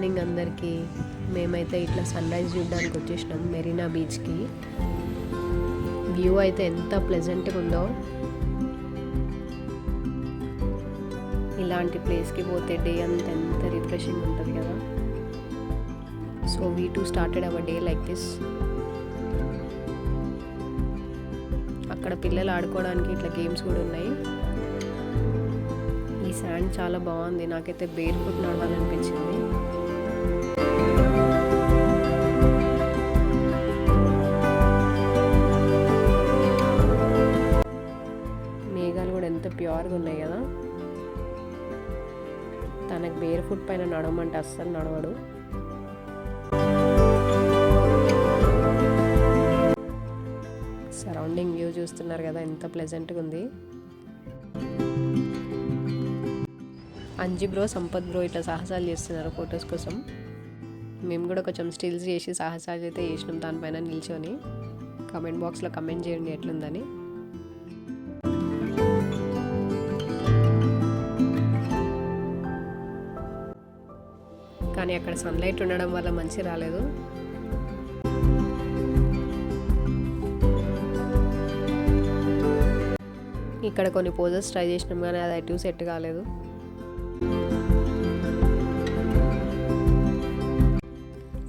Morning అందరికీ. మేమైతే ఇట్లా సన్ రైజ్ చూడడానికి వచ్చేసినాం మెరీనా బీచ్కి. వ్యూ అయితే ఎంత ప్లెజెంట్గా ఉందో. ఇలాంటి ప్లేస్కి పోతే డే అంతా ఎంత రిఫ్రెషింగ్ ఉంటుంది కదా. So V two started our day like this. అక్కడ పిల్లలు ఆడుకోవడానికి ఇట్లా గేమ్స్ కూడా ఉన్నాయి. ఈ శాండ్ చాలా బాగుంది, నాకైతే బేర్ ఫుట్ నడవాలనిపించింది. మేఘాలు కూడా ఎంత ప్యూర్గా ఉన్నాయి కదా. తనకు బేర్ ఫుట్ పైన నడవమంటే అస్సలు నడవడు. సరౌండింగ్ వ్యూ చూస్తున్నారు కదా ఎంత ప్లెజెంట్గా ఉంది. అంజి బ్రో, సంపత్ బ్రో ఇట్లా సాహసాలు చేస్తున్నారు ఫొటోస్ కోసం. మేము కూడా కొంచెం స్టిల్స్ చేసి సాహసాలు అయితే చేసినాం దానిపైన నిల్చొని. కామెంట్ బాక్స్లో కమెంట్ చేయండి ఎట్లుందని. కానీ అక్కడ సన్లైట్ ఉండడం వల్ల మంచి రాలేదు. ఇక్కడ కొన్ని పోజెస్ ట్రై చేసినాం కానీ అది అటు సెట్ కాలేదు.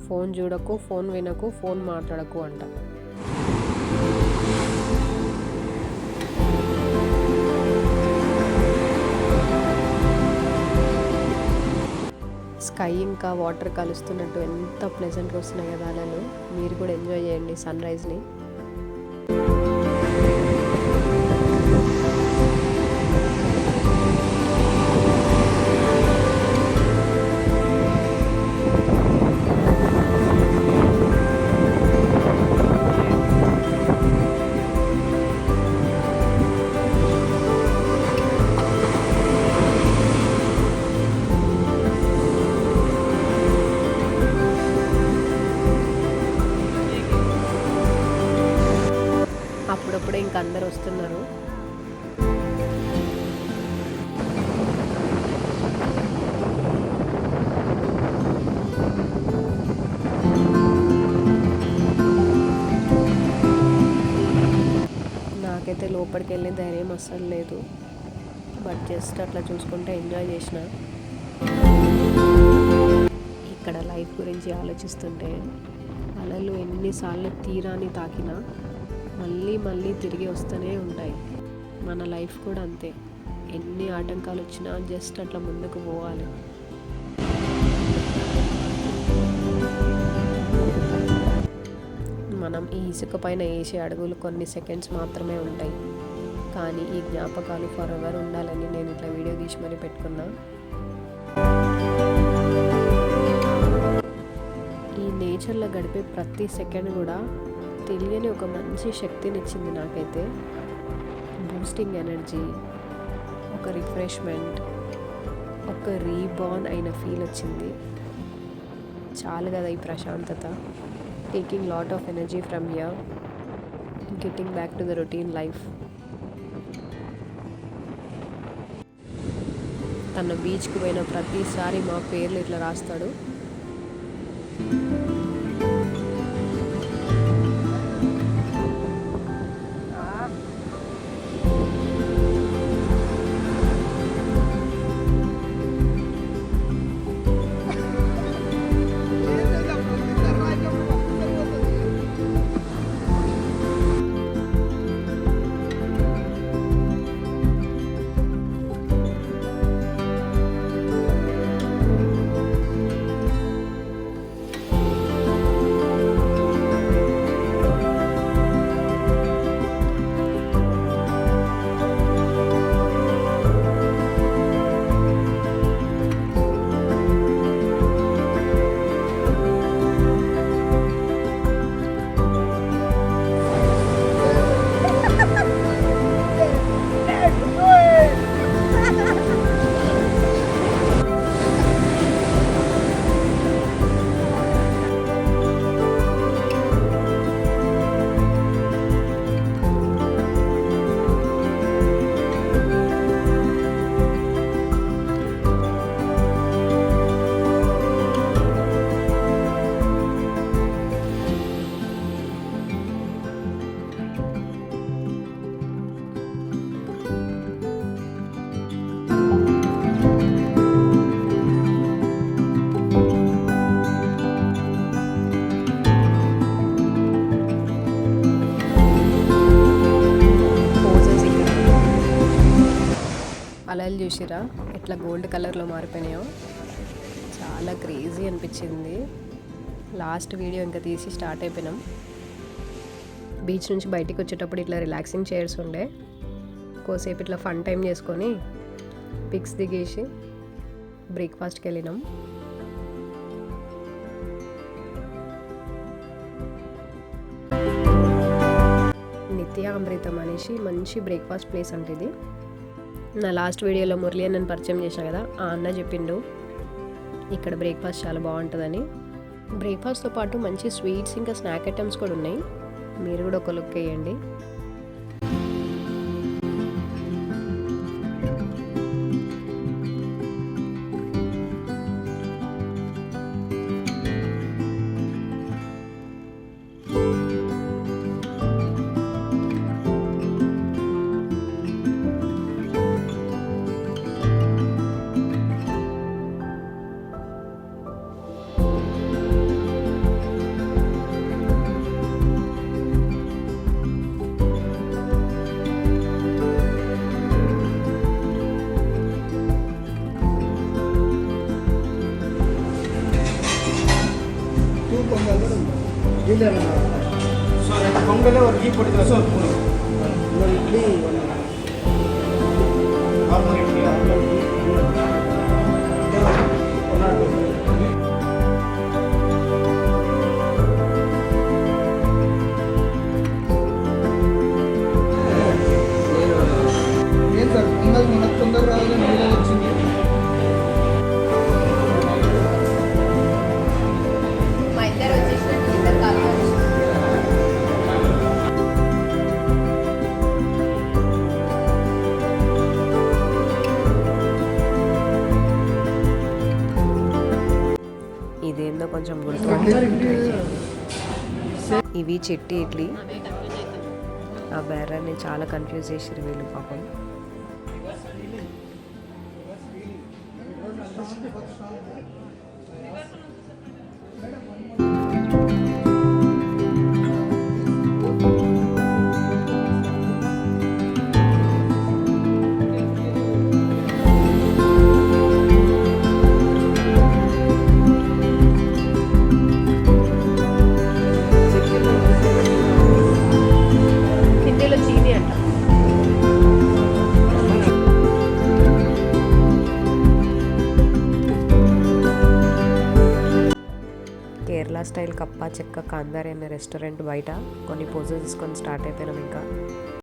ఫోన్ చూడకు, ఫోన్ వినకు, ఫోన్ మాట్లాడకు అంట. స్కై ఇంకా వాటర్ కలుస్తున్నట్టు ఎంత ప్లెజెంట్గా వస్తున్నాయి కదా అలలు. మీరు కూడా ఎంజాయ్ చేయండి సన్ రైజ్ని. అప్పుడప్పుడే ఇంకా అందరు వస్తున్నారు. నాకైతే లోపలికి వెళ్ళే ధైర్యం అస్సలు లేదు. బట్ జస్ట్ అట్లా చూసుకుంటే ఎంజాయ్ చేసిన. ఇక్కడ లైఫ్ గురించి ఆలోచిస్తుంటే అలలు ఎన్నిసార్లు తీరాన్ని తాకినా మళ్ళీ మళ్ళీ తిరిగి వస్తూనే ఉంటాయి. మన లైఫ్ కూడా అంతే. ఎన్ని ఆటంకాలు వచ్చినా జస్ట్ అట్లా ముందుకు పోవాలి. మనం ఈ ఇసుక పైన వేసే అడుగులు కొన్ని సెకండ్స్ మాత్రమే ఉంటాయి, కానీ ఈ జ్ఞాపకాలు ఫర్ ఎవర్ ఉండాలని నేను ఇట్లా వీడియో తీసి మరీ పెట్టుకున్నా. ఈ నేచర్లో గడిపే ప్రతి సెకండ్ కూడా తెలియని ఒక మంచి శక్తిని ఇచ్చింది నాకైతే. బూస్టింగ్ ఎనర్జీ, ఒక రిఫ్రెష్మెంట్, ఒక రీబార్న్ అయిన ఫీల్ వచ్చింది. చాలు కదా ఈ ప్రశాంతత. Taking lot of energy from here, getting back to the routine life. తన బీచ్కి పోయిన ప్రతిసారి మా పేర్లు ఇట్లా రాస్తాడు. అలలు చూసిరా ఎట్లా గోల్డ్ కలర్లో మారిపోయినాయో, చాలా క్రేజీ అనిపించింది. లాస్ట్ వీడియో ఇంకా తీసి స్టార్ట్ అయిపోయినాం. బీచ్ నుంచి బయటికి వచ్చేటప్పుడు ఇట్లా రిలాక్సింగ్ చైర్స్ ఉండే, కోసేపు ఇట్లా ఫన్ టైం చేసుకొని పిక్స్ దిగేసి బ్రేక్ఫాస్ట్కి వెళ్ళినాం. నిత్య అమృతం అనేసి మంచి బ్రేక్ఫాస్ట్ ప్లేస్ అంటే ఇది. నా లాస్ట్ వీడియోలో మురళి అన్నని పరిచయం చేసిన కదా, ఆ అన్న చెప్పిండు ఇక్కడ బ్రేక్ఫాస్ట్ చాలా బాగుంటుందని. బ్రేక్ఫాస్ట్తో పాటు మంచి స్వీట్స్ ఇంకా స్నాక్ ఐటమ్స్ కూడా ఉన్నాయి, మీరు కూడా ఒక లుక్ వేయండి. பொங்கல் ஒரு டீ போட்டு ரசம் ஒரு மூணு இட்லி நார்மல் இட்லி ఏం సార్ పొంగల్ మనకు తొందరగా రావాలి నీళ్ళు వచ్చింది. ఇదేందో కొంచెం గుర్తు. ఇవి చిట్టి ఇడ్లీ. ఆ బేరాన్ని చాలా కన్ఫ్యూజ్ చేసారు వీళ్ళు పాపం. హిందీలో చీని అంట. కేరళ స్టైల్ కప్పా చెక్క కాందారి అనే రెస్టారెంట్ బయట కొన్ని పోజెస్ తీసుకొని స్టార్ట్ అయిపోయినాం ఇంకా.